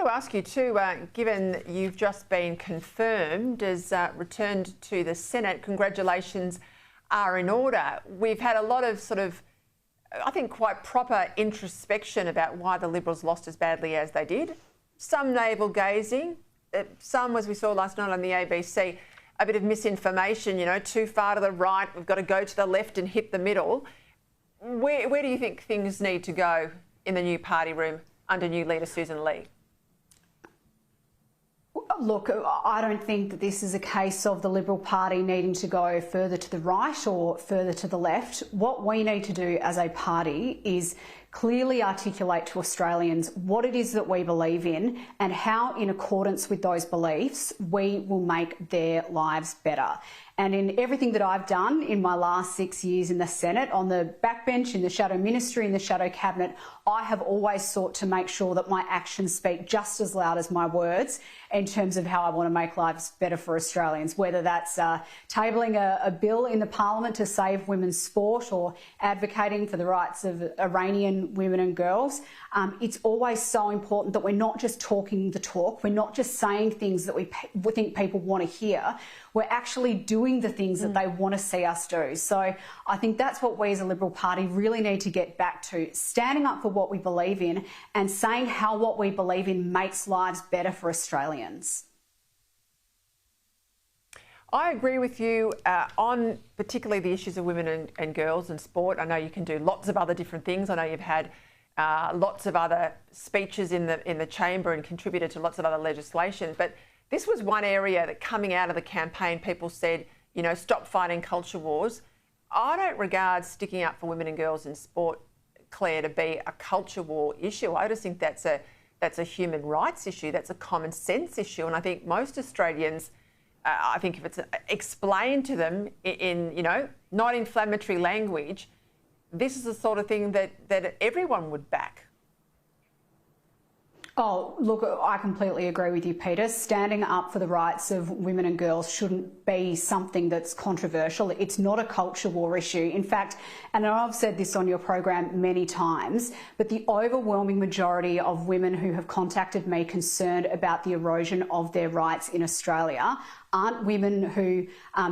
to ask you too, given you've just been confirmed as returned to the Senate, congratulations are in order. We've had a lot of I think quite proper introspection about why the Liberals lost as badly as they did. Some navel-gazing, some, as we saw last night on the ABC, a bit of misinformation, too far to the right, we've got to go to the left and hit the middle. Where do you think things need to go in the new party room under new leader Susan Lee? Look, I don't think that this is a case of the Liberal Party needing to go further to the right or further to the left. What we need to do as a party is clearly articulate to Australians what it is that we believe in and how, in accordance with those beliefs, we will make their lives better. And in everything that I've done in my last 6 years in the Senate, on the backbench, in the shadow ministry, in the shadow cabinet, I have always sought to make sure that my actions speak just as loud as my words in terms of how I want to make lives better for Australians, whether that's tabling a bill in the Parliament to save women's sport or advocating for the rights of Iranian women and girls. It's always so important that we're not just talking the talk, we're not just saying things that we think people want to hear, we're actually doing the things that they want to see us do. So I think that's what we as a Liberal Party really need to get back to, standing up for what we believe in and saying how what we believe in makes lives better for Australians. I agree with you on particularly the issues of women and girls and sport. I know you can do lots of other different things. I know you've had lots of other speeches in the chamber and contributed to lots of other legislation. But this was one area that, coming out of the campaign, people said, stop fighting culture wars. I don't regard sticking up for women and girls in sport, Claire, to be a culture war issue. I just think that's a human rights issue. That's a common sense issue. And I think most Australians, I think if it's explained to them in not inflammatory language, this is the sort of thing that everyone would back. Oh, look, I completely agree with you, Peter. Standing up for the rights of women and girls shouldn't be something that's controversial. It's not a culture war issue. In fact, and I've said this on your program many times, but the overwhelming majority of women who have contacted me concerned about the erosion of their rights in Australia aren't women who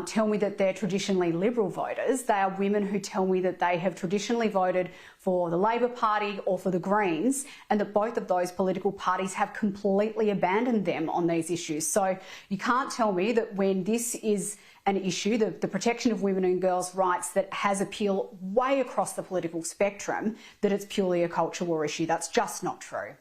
tell me that they're traditionally Liberal voters. They are women who tell me that they have traditionally voted for the Labor Party or for the Greens, and that both of those political parties have completely abandoned them on these issues. So you can't tell me that when this is an issue, the protection of women and girls' rights, that has appeal way across the political spectrum, that it's purely a culture war issue. That's just not true.